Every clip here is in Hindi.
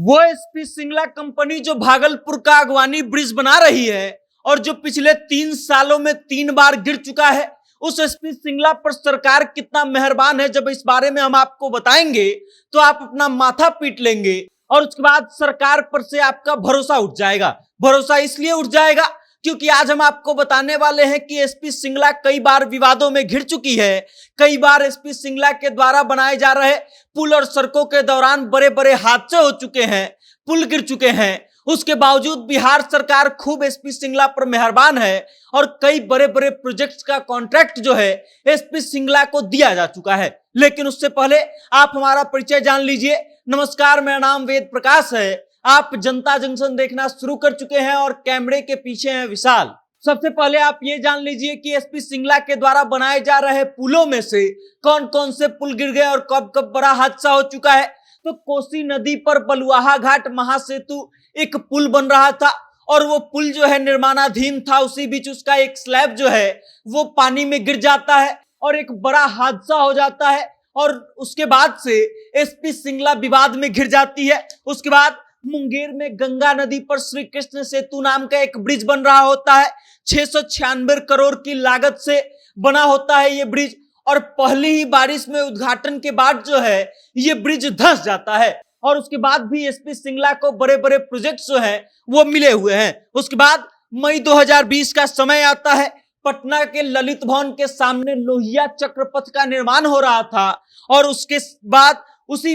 वो एसपी सिंगला कंपनी जो भागलपुर का अगवानी ब्रिज बना रही है और जो पिछले 3 सालों में 3 बार गिर चुका है, उस एसपी सिंगला पर सरकार कितना मेहरबान है, जब इस बारे में हम आपको बताएंगे तो आप अपना माथा पीट लेंगे और उसके बाद सरकार पर से आपका भरोसा उठ जाएगा। भरोसा इसलिए उठ जाएगा क्योंकि आज हम आपको बताने वाले हैं कि एसपी सिंगला कई बार विवादों में घिर चुकी है। कई बार एसपी सिंगला के द्वारा बनाए जा रहे पुल और सड़कों के दौरान बड़े बड़े हादसे हो चुके हैं, पुल गिर चुके हैं। उसके बावजूद बिहार सरकार खूब एसपी सिंगला पर मेहरबान है और कई बड़े बड़े प्रोजेक्ट्स का कॉन्ट्रैक्ट जो है एसपी सिंगला को दिया जा चुका है। लेकिन उससे पहले आप हमारा परिचय जान लीजिए। नमस्कार, मेरा नाम वेद प्रकाश है। आप जनता जंक्शन देखना शुरू कर चुके हैं और कैमरे के पीछे हैं विशाल। सबसे पहले आप ये जान लीजिए कि एसपी सिंगला के द्वारा बनाए जा रहे पुलों में से कौन कौन से पुल गिर गए और कब कब बड़ा हादसा हो चुका है। तो कोसी नदी पर बलुआहा घाट महासेतु एक पुल बन रहा था और वो पुल जो है निर्माणाधीन था। उसी बीच उसका एक स्लैब जो है वो पानी में गिर जाता है और एक बड़ा हादसा हो जाता है और उसके बाद से एसपी सिंगला विवाद में घिर जाती है। उसके बाद मुंगेर में गंगा नदी पर श्री कृष्ण सेतु नाम का एक ब्रिज बन रहा होता है। 696 करोड़ की लागत से बना होता है ये ब्रिज और पहली ही बारिश में उद्घाटन के बाद जो है ये ब्रिज धंस जाता है और उसके बाद भी एसपी सिंगला को बड़े बड़े प्रोजेक्ट्स जो हैं वो मिले हुए हैं। उसके बाद मई 2020 का समय आता है। पटना के ललित भवन के सामने लोहिया चक्रपथ का निर्माण हो रहा था और उसके बाद उसी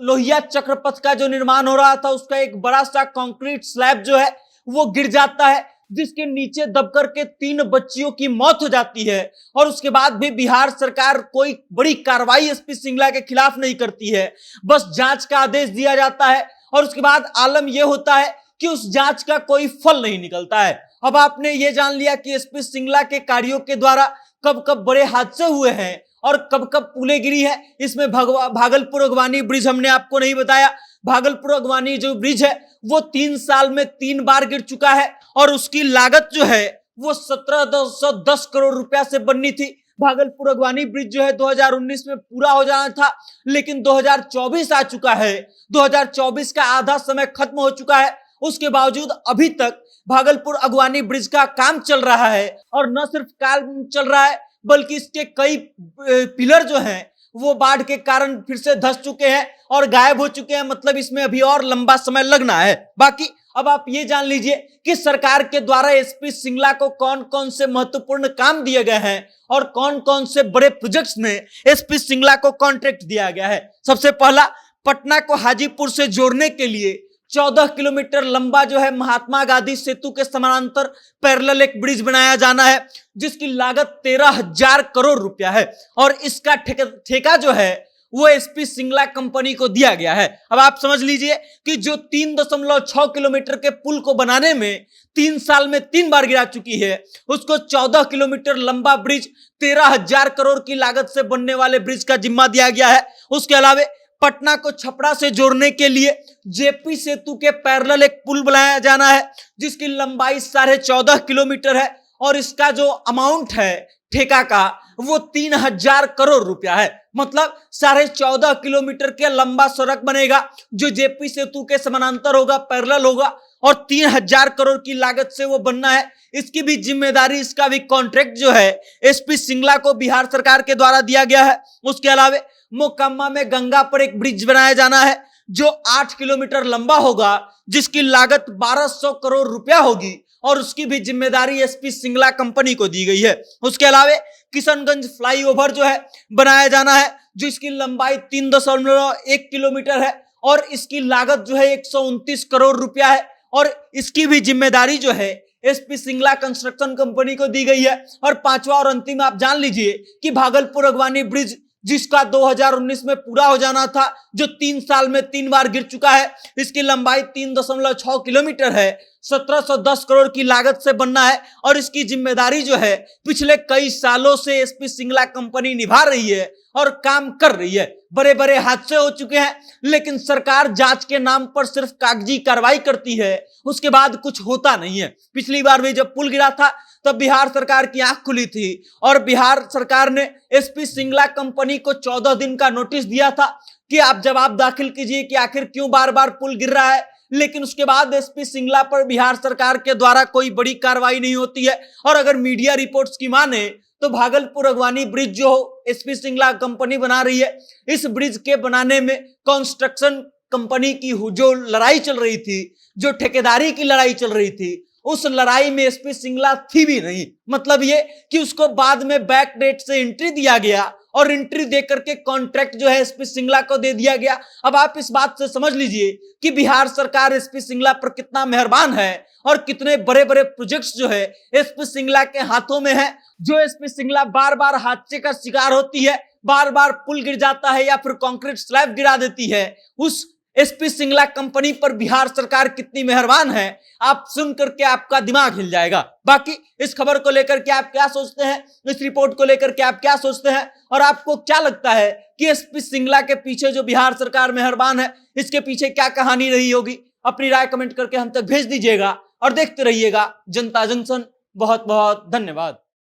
लोहिया चक्रपथ का जो निर्माण हो रहा था उसका एक बड़ा सा कंक्रीट स्लैब जो है वो गिर जाता है, जिसके नीचे दबकर के 3 बच्चियों की मौत हो जाती है। और उसके बाद भी बिहार सरकार कोई बड़ी कार्रवाई एसपी सिंगला के खिलाफ नहीं करती है, बस जांच का आदेश दिया जाता है और उसके बाद आलम यह होता है कि उस जांच का कोई फल नहीं निकलता है। अब आपने ये जान लिया कि एसपी सिंगला के कार्यों के द्वारा कब कब बड़े हादसे हुए हैं और कब कब पुलें गिरी है। इसमें भागलपुर अगवानी ब्रिज हमने आपको नहीं बताया। भागलपुर अगवानी जो ब्रिज है वो 3 साल में 3 बार गिर चुका है और उसकी लागत जो है वो 1710 करोड़ रुपया से बननी थी। भागलपुर अगवानी ब्रिज जो है 2019 में पूरा हो जाना था, लेकिन 2024 आ चुका है। 2024 का आधा समय खत्म हो चुका है, उसके बावजूद अभी तक भागलपुर अगवानी ब्रिज का काम चल रहा है और न सिर्फ काम चल रहा है बल्कि इसके कई पिलर जो हैं वो बाढ़ के कारण फिर से धंस चुके हैं और गायब हो चुके हैं। मतलब इसमें अभी और लंबा समय लगना है। बाकी अब आप ये जान लीजिए कि सरकार के द्वारा एसपी सिंगला को कौन कौन से महत्वपूर्ण काम दिए गए हैं और कौन कौन से बड़े प्रोजेक्ट्स में एसपी सिंगला को कॉन्ट्रैक्ट दिया गया है। सबसे पहला, पटना को हाजीपुर से जोड़ने के लिए 14 किलोमीटर लंबा जो है महात्मा गांधी सेतु के समानांतर पैरेलल एक ब्रिज बनाया जाना है, जिसकी लागत 13,000 करोड़ रुपया है और इसका ठेका जो है वो एसपी सिंगला कंपनी को दिया गया है। अब आप समझ लीजिए कि जो 3.6 किलोमीटर के पुल को बनाने में 3 साल में 3 बार गिरा चुकी है, उसको 14 किलोमीटर लंबा ब्रिज 13,000 करोड़ की लागत से बनने वाले ब्रिज का जिम्मा दिया गया है। उसके अलावा पटना को छपरा से जोड़ने के लिए जेपी सेतु के पैरेलल एक पुल बनाया जाना है, जिसकी लंबाई 14.5 किलोमीटर है और इसका जो अमाउंट है ठेका का वो 3,000 करोड़ रुपया है। मतलब 14.5 किलोमीटर के लंबा सड़क बनेगा जो जेपी सेतु के समानांतर होगा, पैरेलल होगा और 3,000 करोड़ की लागत से वो बनना है। इसकी भी जिम्मेदारी, इसका भी कॉन्ट्रैक्ट जो है एसपी सिंगला को बिहार सरकार के द्वारा दिया गया है। उसके अलावा मोकामा में गंगा पर एक ब्रिज बनाया जाना है जो 8 किलोमीटर लंबा होगा, जिसकी लागत 1200 करोड़ रुपया होगी और उसकी भी जिम्मेदारी एसपी सिंगला कंपनी को दी गई है। उसके अलावा किशनगंज फ्लाईओवर जो है बनाया जाना है, जिसकी लंबाई 3.1 किलोमीटर है और इसकी लागत जो है 129 करोड़ रुपया है और इसकी भी जिम्मेदारी जो है एसपी सिंगला कंस्ट्रक्शन कंपनी को दी गई है। और पांचवा और अंतिम आप जान लीजिए कि भागलपुर अगवानी ब्रिज जिसका 2019 में पूरा हो जाना था, जो 3 साल में 3 बार गिर चुका है, इसकी लंबाई 3.6 किलोमीटर है, 1710 करोड़ की लागत से बनना है और इसकी जिम्मेदारी जो है पिछले कई सालों से एसपी सिंगला कंपनी निभा रही है और काम कर रही है। बड़े बड़े हादसे हो चुके हैं, लेकिन सरकार जांच के नाम पर सिर्फ कागजी कार्रवाई करती है, उसके बाद कुछ होता नहीं है। पिछली बार भी जब पुल गिरा था तब बिहार सरकार की आंख खुली थी और बिहार सरकार ने एसपी सिंगला कंपनी को 14 दिन का नोटिस दिया था कि आप जवाब दाखिल कीजिए कि आखिर क्यों बार बार पुल गिर रहा है। लेकिन उसके बाद एसपी सिंगला पर बिहार सरकार के द्वारा कोई बड़ी कार्रवाई नहीं होती है। और अगर मीडिया रिपोर्ट्स की माने तो भागलपुर अगवानी ब्रिज जो एसपी सिंगला कंपनी बना रही है, इस ब्रिज के बनाने में कंस्ट्रक्शन कंपनी की जो लड़ाई चल रही थी, जो ठेकेदारी की लड़ाई चल रही थी, उस लड़ाई में एसपी सिंगला थी भी नहीं। मतलब ये कि उसको बाद में बैक डेट से एंट्री दिया गया और एंट्री देकर के कॉन्ट्रैक्ट जो है एसपी सिंगला को दे दिया गया। अब आप इस बात से समझ लीजिए कि बिहार सरकार एसपी सिंगला पर कितना मेहरबान है और कितने बड़े बड़े प्रोजेक्ट्स जो है एसपी सिंगला के हाथों में है। जो एसपी सिंगला बार बार हादसे का शिकार होती है, बार बार पुल गिर जाता है या फिर कंक्रीट स्लैब गिरा देती है, उस एसपी सिंगला कंपनी पर बिहार सरकार कितनी मेहरबान है, आप सुन करके आपका दिमाग हिल जाएगा। बाकी इस खबर को लेकर के आप क्या सोचते हैं, इस रिपोर्ट को लेकर के आप क्या सोचते हैं, और आपको क्या लगता है कि एसपी सिंगला के पीछे जो बिहार सरकार मेहरबान है, इसके पीछे क्या कहानी रही होगी? अपनी राय कमेंट करके हम तक भेज दीजिएगा और देखते रहिएगा जनता जंक्शन। बहुत बहुत धन्यवाद।